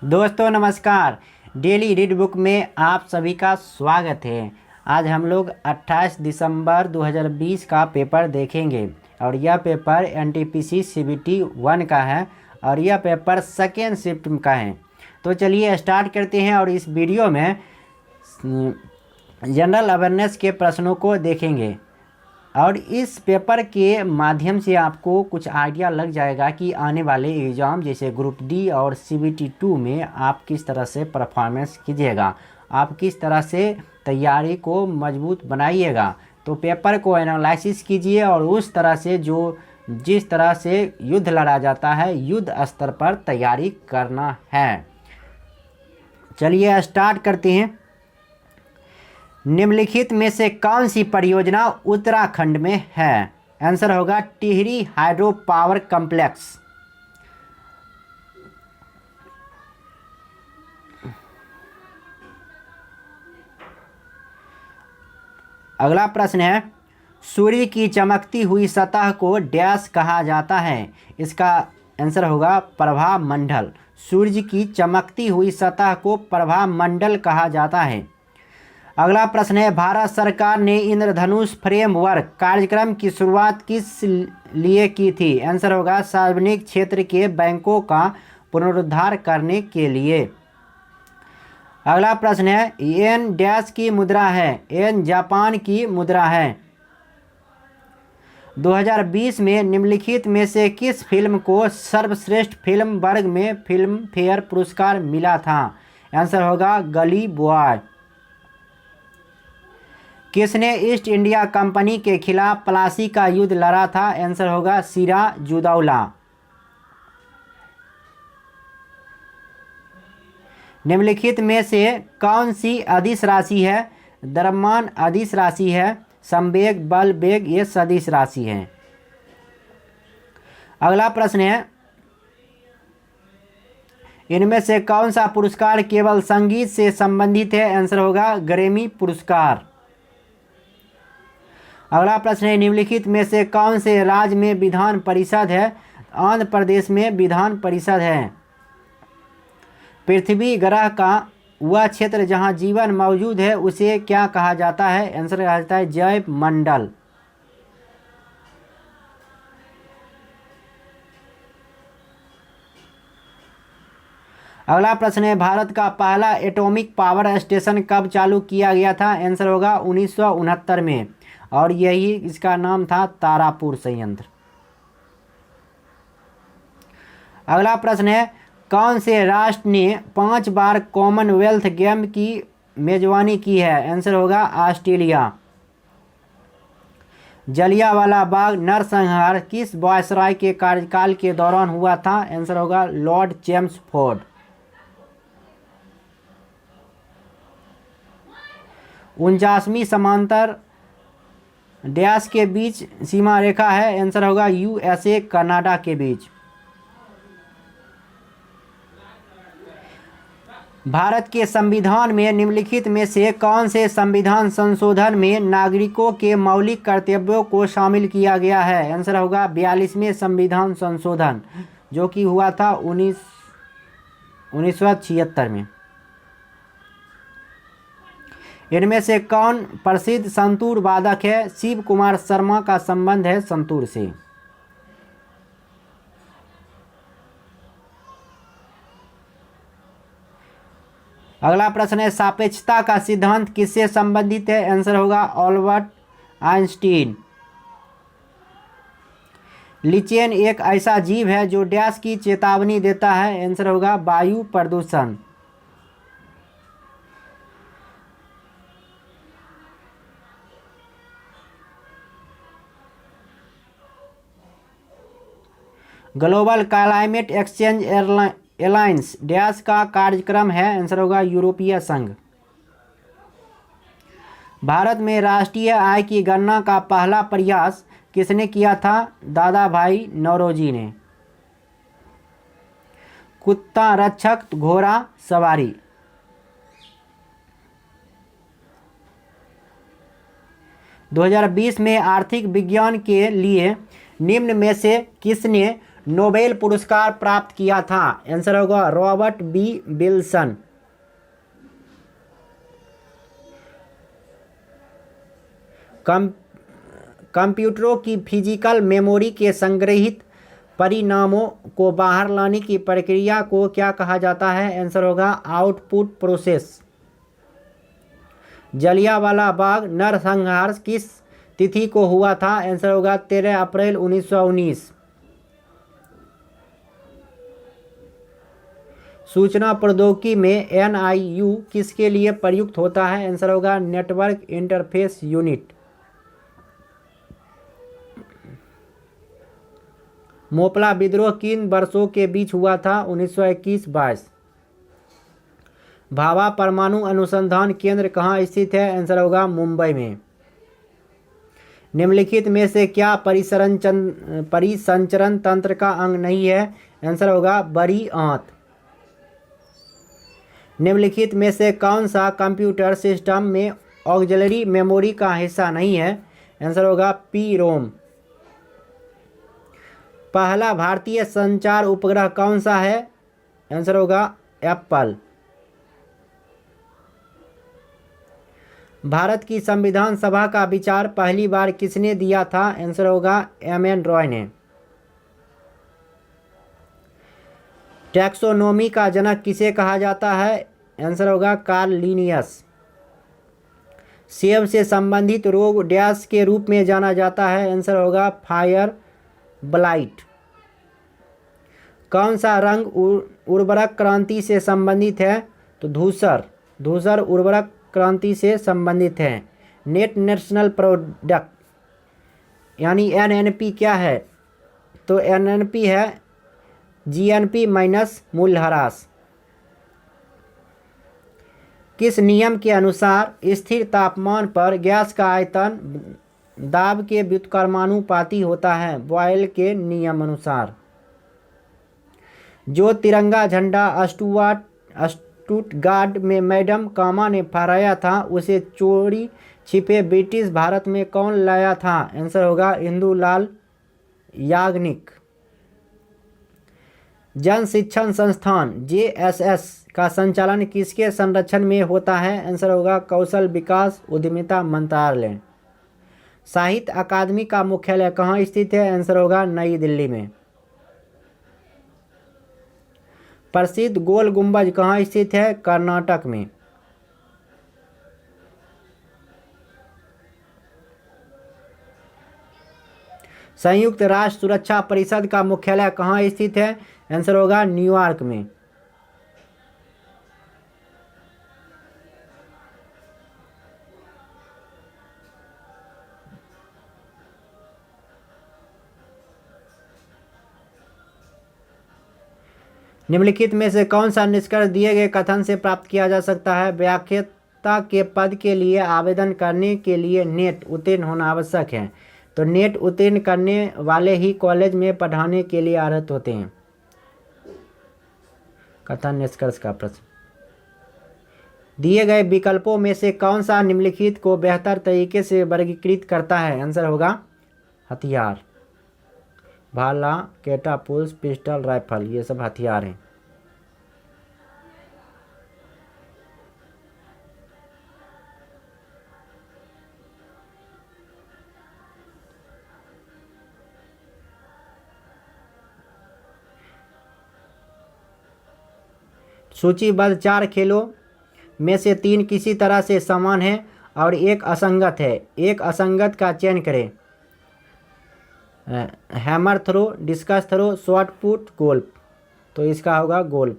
दोस्तों नमस्कार। Daily read book में आप सभी का स्वागत है। आज हम लोग 28 दिसंबर 2020 का पेपर देखेंगे और यह पेपर एनटीपीसी सीबीटी 1 का है और यह पेपर सेकेंड शिफ्ट का है। तो चलिए स्टार्ट करते हैं और इस वीडियो में जनरल अवेयरनेस के प्रश्नों को देखेंगे और इस पेपर के माध्यम से आपको कुछ आइडिया लग जाएगा कि आने वाले एग्ज़ाम जैसे ग्रुप डी और सीबीटी 2 में आप किस तरह से परफॉर्मेंस कीजिएगा, आप किस तरह से तैयारी को मजबूत बनाइएगा। तो पेपर को एनालिसिस कीजिए और उस तरह से जिस तरह से युद्ध लड़ा जाता है युद्ध स्तर पर तैयारी करना है। चलिए स्टार्ट करते हैं। निम्नलिखित में से कौन सी परियोजना उत्तराखंड में है? आंसर होगा टिहरी हाइड्रो पावर कॉम्प्लेक्स। अगला प्रश्न है, सूर्य की चमकती हुई सतह को डैश कहा जाता है? इसका आंसर होगा प्रभा मंडल। सूर्य की चमकती हुई सतह को प्रभा मंडल कहा जाता है। अगला प्रश्न है, भारत सरकार ने इंद्रधनुष फ्रेमवर्क कार्यक्रम की शुरुआत किस लिए की थी? आंसर होगा सार्वजनिक क्षेत्र के बैंकों का पुनरुद्धार करने के लिए। अगला प्रश्न है, येन डैश की मुद्रा है? येन जापान की मुद्रा है। 2020 में निम्नलिखित में से किस फिल्म को सर्वश्रेष्ठ फिल्म वर्ग में फिल्म फेयर पुरस्कार मिला था? आंसर होगा गली बॉय। किसने ईस्ट इंडिया कंपनी के खिलाफ प्लासी का युद्ध लड़ा था? आंसर होगा सिराजुद्दौला। निम्नलिखित में से कौन सी अदिश राशि है? द्रव्यमान अदिश राशि है, संवेग बल वेग ये सदिश राशि है। अगला प्रश्न है, इनमें से कौन सा पुरस्कार केवल संगीत से संबंधित है? आंसर होगा ग्रैमी पुरस्कार। अगला प्रश्न है, निम्नलिखित में से कौन से राज्य में विधान परिषद है? आंध्र प्रदेश में विधान परिषद है। पृथ्वी ग्रह का वह क्षेत्र जहां जीवन मौजूद है उसे क्या कहा जाता है? आंसर कहा जाता है जैव मंडल। अगला प्रश्न है, भारत का पहला एटॉमिक पावर स्टेशन कब चालू किया गया था? आंसर होगा 1969 में और यही इसका नाम था तारापुर संयंत्र। अगला प्रश्न है, कौन से राष्ट्र ने 5 बार कॉमनवेल्थ गेम की मेजबानी की है? आंसर होगा ऑस्ट्रेलिया। जलियांवाला बाग नरसंहार किस वायसराय के कार्यकाल के दौरान हुआ था? आंसर होगा लॉर्ड चेम्सफोर्ड। 49वीं समांतर डैश के बीच सीमा रेखा है? आंसर होगा यूएसए कनाडा के बीच। भारत के संविधान में निम्नलिखित में से कौन से संविधान संशोधन में नागरिकों के मौलिक कर्तव्यों को शामिल किया गया है? आंसर होगा 42वें संविधान संशोधन जो कि हुआ था 1976 में। इनमें से कौन प्रसिद्ध संतूर वादक है? शिव कुमार शर्मा का संबंध है संतूर से। अगला प्रश्न है, सापेक्षता का सिद्धांत किससे संबंधित है? आंसर होगा अल्बर्ट आइंस्टीन। लिचेन एक ऐसा जीव है जो डैश की चेतावनी देता है? आंसर होगा वायु प्रदूषण। Global climate exchange alliance dash का कार्यक्रम है? आंसर होगा यूरोपीय संघ। भारत में राष्ट्रीय आय की गणना का पहला प्रयास किसने किया था? दादा भाई नौरोजी ने। कुत्ता रक्षक घोड़ा सवारी। दो 2020 में आर्थिक विज्ञान के लिए निम्न में से किसने नोबेल पुरस्कार प्राप्त किया था? आंसर होगा रॉबर्ट बी विल्सन। कंप्यूटरों की फिजिकल मेमोरी के संग्रहित परिणामों को बाहर लाने की प्रक्रिया को क्या कहा जाता है? आंसर होगा आउटपुट प्रोसेस। जलियांवाला बाग नरसंहार किस तिथि को हुआ था? आंसर होगा 13 अप्रैल 1919। सूचना प्रौद्योगिकी में NIU किसके लिए प्रयुक्त होता है? आंसर होगा नेटवर्क इंटरफेस यूनिट। मोपला विद्रोह किन वर्षों के बीच हुआ था? 1921-22। भाभा परमाणु अनुसंधान केंद्र कहाँ स्थित है? आंसर होगा मुंबई में। निम्नलिखित में से क्या परिसंचरण तंत्र का अंग नहीं है? आंसर होगा बड़ी आंत। निम्नलिखित में से कौन सा कंप्यूटर सिस्टम में ऑक्सिलरी मेमोरी का हिस्सा नहीं है? आंसर होगा PROM। पहला भारतीय संचार उपग्रह कौन सा है? आंसर होगा एप्पल। भारत की संविधान सभा का विचार पहली बार किसने दिया था? आंसर होगा MN रॉय ने। टैक्सोनॉमी का जनक किसे कहा जाता है? आंसर होगा कार्ल लिनियस। सेब से संबंधित रोग डैश के रूप में जाना जाता है? आंसर होगा फायर ब्लाइट। कौन सा रंग उर्वरक क्रांति से संबंधित है? तो धूसर। धूसर उर्वरक क्रांति से संबंधित है। नेट नेशनल प्रोडक्ट यानी NNP क्या है? तो NNP है GNP माइनस मूल्यह्रास। किस नियम के अनुसार स्थिर तापमान पर गैस का आयतन दाब के व्युत्क्रमानुपाती होता है? बॉयल के नियम अनुसार। जो तिरंगा झंडा स्टुटगार्ट में मैडम कामा ने फहराया था उसे चोरी छिपे ब्रिटिश भारत में कौन लाया था? आंसर होगा इंदुलाल याग्निक। जन शिक्षण संस्थान JSS का संचालन किसके संरक्षण में होता है? आंसर होगा कौशल विकास उद्यमिता मंत्रालय। साहित्य अकादमी का मुख्यालय कहाँ स्थित है? आंसर होगा नई दिल्ली में। प्रसिद्ध गोल गुंबज कहाँ स्थित है? कर्नाटक में। संयुक्त राष्ट्र सुरक्षा परिषद का मुख्यालय कहाँ स्थित है? आंसर होगा न्यूयॉर्क में। निम्नलिखित में से कौन सा निष्कर्ष दिए गए कथन से प्राप्त किया जा सकता है? व्याख्याता के पद के लिए आवेदन करने के लिए नेट उत्तीर्ण होना आवश्यक है। तो नेट उत्तीर्ण करने वाले ही कॉलेज में पढ़ाने के लिए अर्हत होते हैं। कथन निष्कर्ष का प्रश्न। दिए गए विकल्पों में से कौन सा निम्नलिखित को बेहतर तरीके से वर्गीकृत करता है? आंसर होगा हथियार। भाला, कैटापुल्स, पिस्टल, राइफल ये सब हथियार हैं। सूचीबद्ध 4 खेलों में से 3 किसी तरह से समान है और एक असंगत है। एक असंगत का चयन करें। Hammer throw, discus throw, shot put, golf. तो इसका होगा गोल्फ।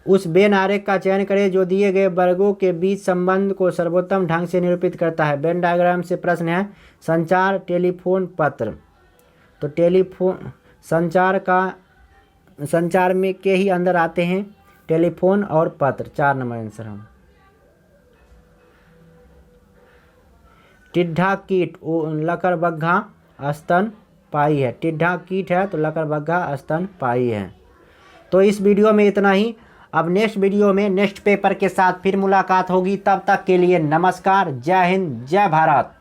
उस वेन आरेख का चयन करें जो दिए गए वर्गों के बीच संबंध को सर्वोत्तम ढंग से निरूपित करता है। वेन डायग्राम से प्रश्न है संचार, टेलीफोन, पत्र। तो टेलीफोन संचार में के ही अंदर आते हैं टेलीफोन और पत्र। 4 नंबर आंसर हम। टिड्ढा कीट लकड़बग्घा स्तनपायी है। टिड्ढा कीट है तो लकड़बग्घा स्तनपायी है। तो इस वीडियो में इतना ही। अब नेक्स्ट वीडियो में नेक्स्ट पेपर के साथ फिर मुलाकात होगी। तब तक के लिए नमस्कार, जय हिंद, जय भारत।